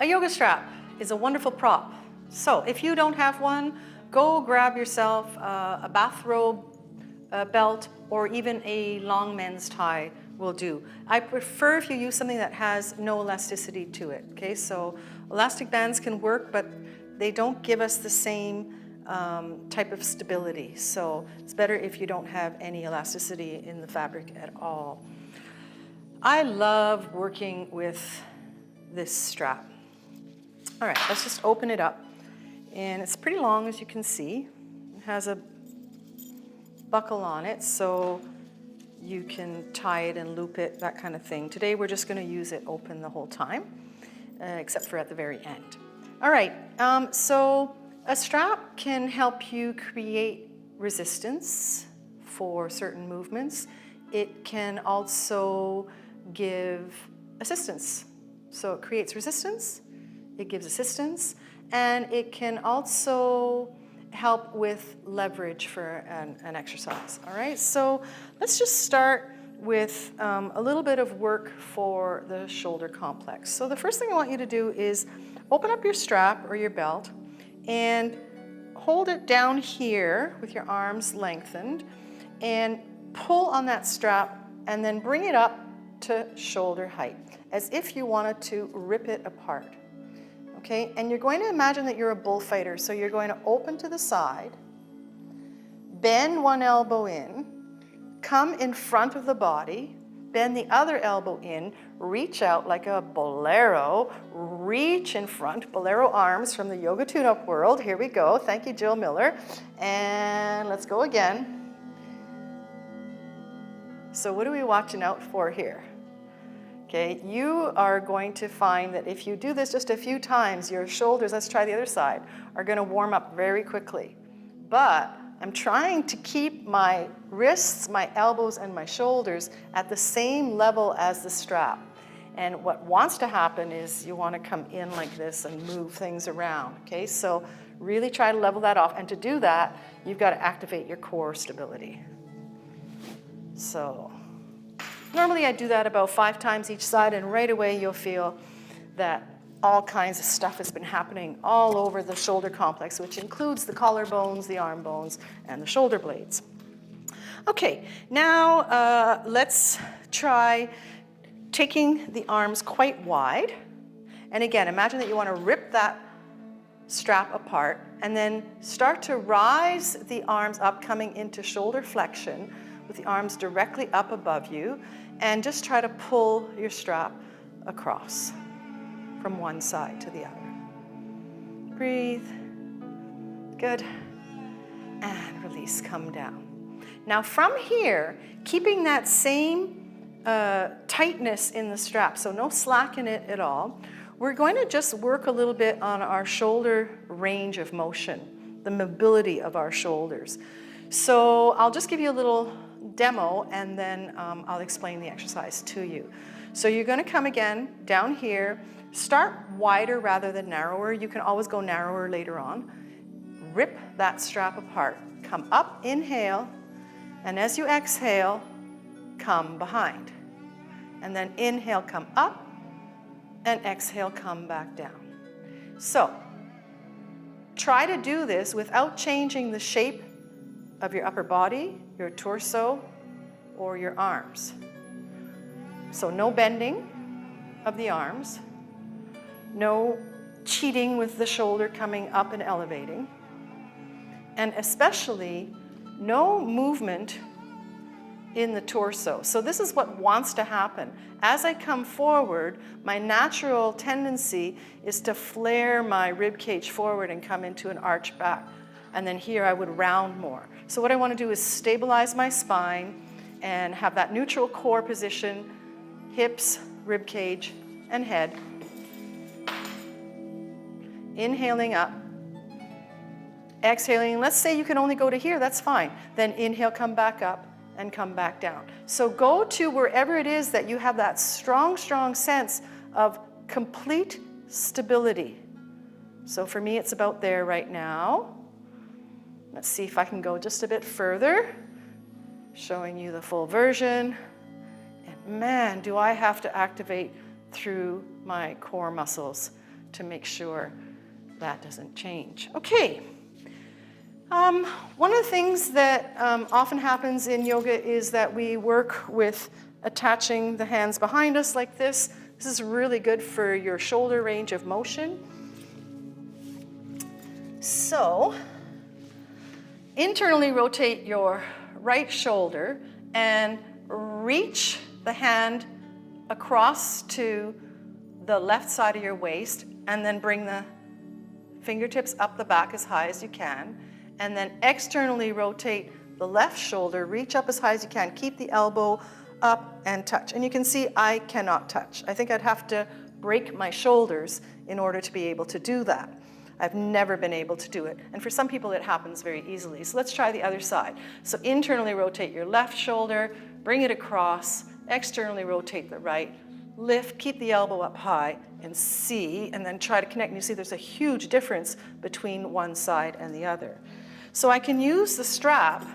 A yoga strap is a wonderful prop. So if you don't have one, go grab yourself a bathrobe, a belt, or even a long men's tie will do. I prefer if you use something that has no elasticity to it, okay? So elastic bands can work, but they don't give us the same type of stability. So it's better if you don't have any elasticity in the fabric at all. I love working with this strap. All right, let's just open it up. And it's pretty long, as you can see. It has a buckle on it, so you can tie it and loop it, that kind of thing. Today, we're just going to use it open the whole time, except for at the very end. All right, so a strap can help you create resistance for certain movements. It can also give assistance. So it creates resistance, it gives assistance, and it can also help with leverage for an exercise, all right? So let's just start with a little bit of work for the shoulder complex. So the first thing I want you to do is open up your strap or your belt and hold it down here with your arms lengthened and pull on that strap and then bring it up to shoulder height as if you wanted to rip it apart. Okay, and you're going to imagine that you're a bullfighter, so you're going to open to the side, bend one elbow in, come in front of the body, bend the other elbow in, reach out like a bolero, reach in front, bolero arms from the yoga tune-up world. Here we go. Thank you, Jill Miller. And let's go again. So what are we watching out for here? Okay, you are going to find that if you do this just a few times, your shoulders, let's try the other side, are going to warm up very quickly. But I'm trying to keep my wrists, my elbows, and my shoulders at the same level as the strap. And what wants to happen is you want to come in like this and move things around. Okay, so really try to level that off. And to do that, you've got to activate your core stability. So normally I do that about 5 times each side, and right away you'll feel that all kinds of stuff has been happening all over the shoulder complex, which includes the collarbones, the arm bones, and the shoulder blades. Okay, now let's try taking the arms quite wide. And again, imagine that you want to rip that strap apart and then start to rise the arms up, coming into shoulder flexion with the arms directly up above you, and just try to pull your strap across from one side to the other. Breathe. Good. And release, come down. Now from here, keeping that same tightness in the strap, so no slack in it at all, we're going to just work a little bit on our shoulder range of motion, the mobility of our shoulders. So I'll just give you a little demo, and then I'll explain the exercise to you. So you're going to come again down here, start wider rather than narrower. You can always go narrower later on. Rip that strap apart. Come up, inhale, and as you exhale, come behind. And then inhale, come up, and exhale, come back down. So try to do this without changing the shape of your upper body, your torso, or your arms. So no bending of the arms, no cheating with the shoulder coming up and elevating, and especially no movement in the torso. So this is what wants to happen. As I come forward, my natural tendency is to flare my rib cage forward and come into an arch back. And then here I would round more. So what I want to do is stabilize my spine and have that neutral core position, hips, rib cage, and head. Inhaling up. Exhaling. Let's say you can only go to here, that's fine. Then inhale, come back up, and come back down. So go to wherever it is that you have that strong, strong sense of complete stability. So for me, it's about there right now. Let's see if I can go just a bit further, showing you the full version. And man, do I have to activate through my core muscles to make sure that doesn't change. Okay. One of the things that often happens in yoga is that we work with attaching the hands behind us like this. This is really good for your shoulder range of motion. So, internally rotate your right shoulder and reach the hand across to the left side of your waist, and then bring the fingertips up the back as high as you can. And then externally rotate the left shoulder, reach up as high as you can, keep the elbow up and touch. And you can see I cannot touch. I think I'd have to break my shoulders in order to be able to do that. I've never been able to do it. And for some people it happens very easily. So let's try the other side. So internally rotate your left shoulder, bring it across, externally rotate the right, lift, keep the elbow up high, and see, and then try to connect. And you see there's a huge difference between one side and the other. So I can use the strap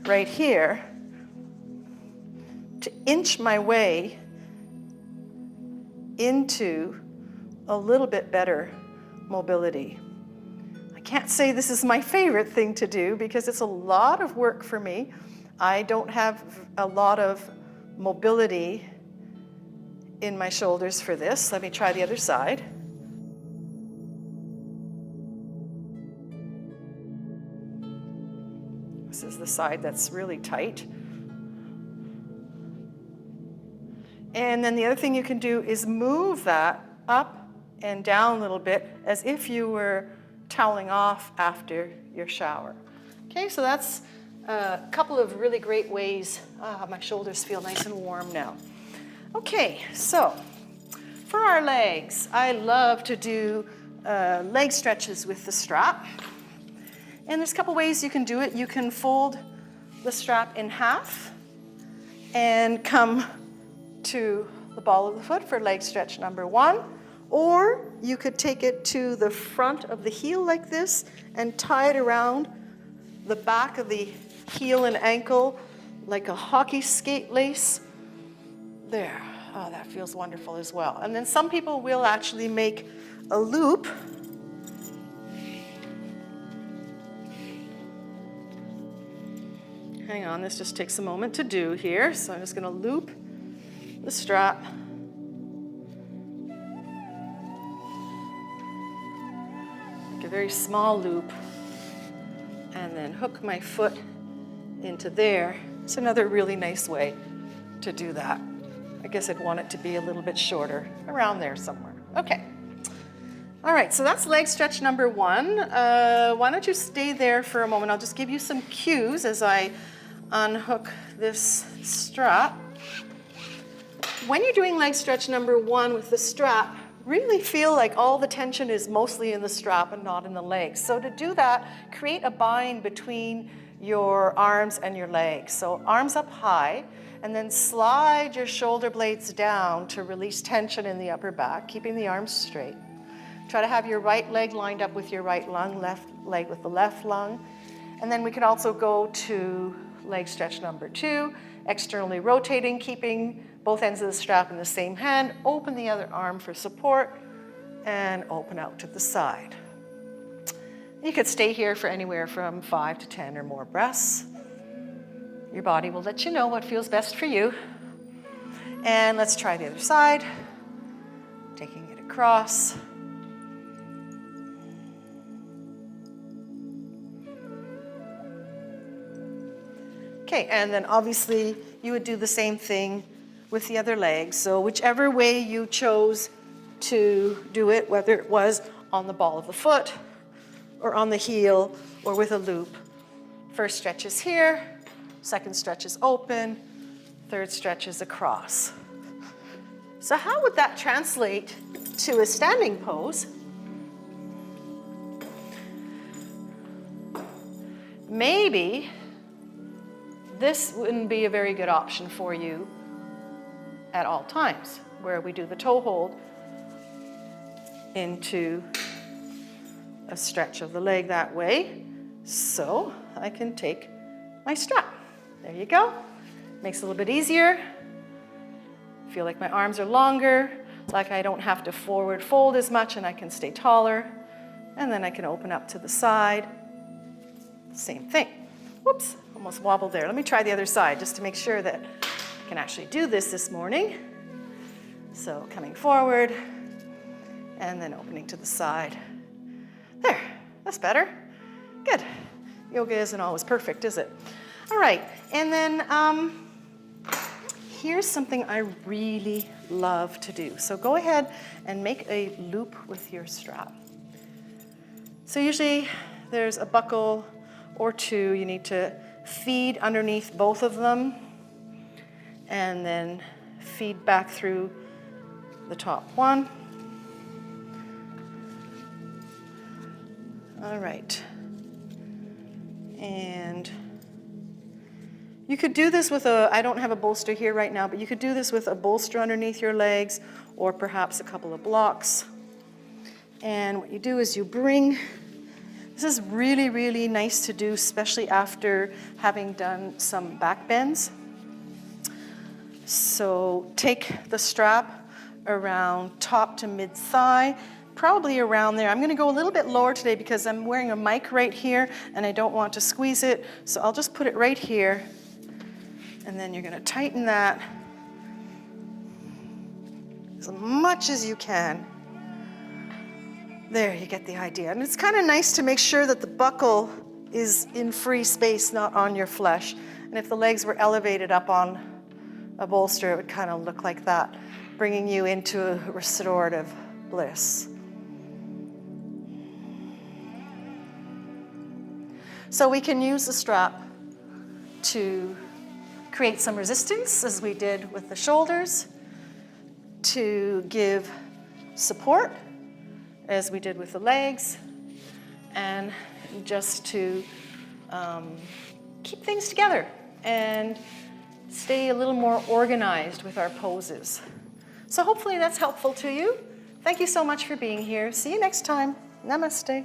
right here to inch my way into a little bit better mobility. I can't say this is my favorite thing to do because it's a lot of work for me. I don't have a lot of mobility in my shoulders for this. Let me try the other side. This is the side that's really tight. And then the other thing you can do is move that up and down a little bit as if you were toweling off after your shower. Okay, so that's a couple of really great ways. My shoulders feel nice and warm now. Okay, so for our legs, I love to do leg stretches with the strap. And there's a couple ways you can do it. You can fold the strap in half and come to the ball of the foot for leg stretch number 1. Or you could take it to the front of the heel like this and tie it around the back of the heel and ankle like a hockey skate lace. There. Oh, that feels wonderful as well. And then some people will actually make a loop. Hang on, this just takes a moment to do here. So I'm just going to loop the strap. Make a very small loop. And then hook my foot into there. It's another really nice way to do that. I guess I'd want it to be a little bit shorter, around there somewhere. Okay. All right, so that's leg stretch number 1. Why don't you stay there for a moment? I'll just give you some cues as I unhook this strap. When you're doing leg stretch number 1 with the strap, really feel like all the tension is mostly in the strap and not in the legs. So to do that, create a bind between your arms and your legs. So arms up high, and then slide your shoulder blades down to release tension in the upper back, keeping the arms straight. Try to have your right leg lined up with your right lung, left leg with the left lung. And then we can also go to leg stretch number 2, externally rotating, keeping both ends of the strap in the same hand. Open the other arm for support and open out to the side. You could stay here for anywhere from 5 to 10 or more breaths. Your body will let you know what feels best for you. And let's try the other side. Taking it across. Okay, and then obviously you would do the same thing with the other leg. So whichever way you chose to do it, whether it was on the ball of the foot or on the heel or with a loop. First stretch is here, second stretch is open, third stretch is across. So how would that translate to a standing pose? Maybe this wouldn't be a very good option for you at all times, where we do the toe hold into a stretch of the leg that way. So I can take my strap. There you go. Makes it a little bit easier. Feel like my arms are longer. like I don't have to forward fold as much and I can stay taller. And then I can open up to the side. Same thing. Whoops, almost wobbled there. Let me try the other side just to make sure that I can actually do this morning. So coming forward and then opening to the side. There, that's better. Good. Yoga isn't always perfect, is it? All right, and then here's something I really love to do. So go ahead and make a loop with your strap. So usually there's a buckle or two. You need to feed underneath both of them and then feed back through the top one. All right. And you could do this with I don't have a bolster here right now, but you could do this with a bolster underneath your legs or perhaps a couple of blocks. And what you do is you bring, this is really, really nice to do, especially after having done some back bends. So take the strap around top to mid thigh, probably around there. I'm going to go a little bit lower today because I'm wearing a mic right here and I don't want to squeeze it. So I'll just put it right here. And then you're going to tighten that as much as you can. There, you get the idea. And it's kind of nice to make sure that the buckle is in free space, not on your flesh. And if the legs were elevated up on a bolster, it would kind of look like that, bringing you into a restorative bliss. So we can use the strap to create some resistance, as we did with the shoulders, to give support, as we did with the legs, and just to keep things together and stay a little more organized with our poses. So hopefully that's helpful to you. Thank you so much for being here. See you next time. Namaste.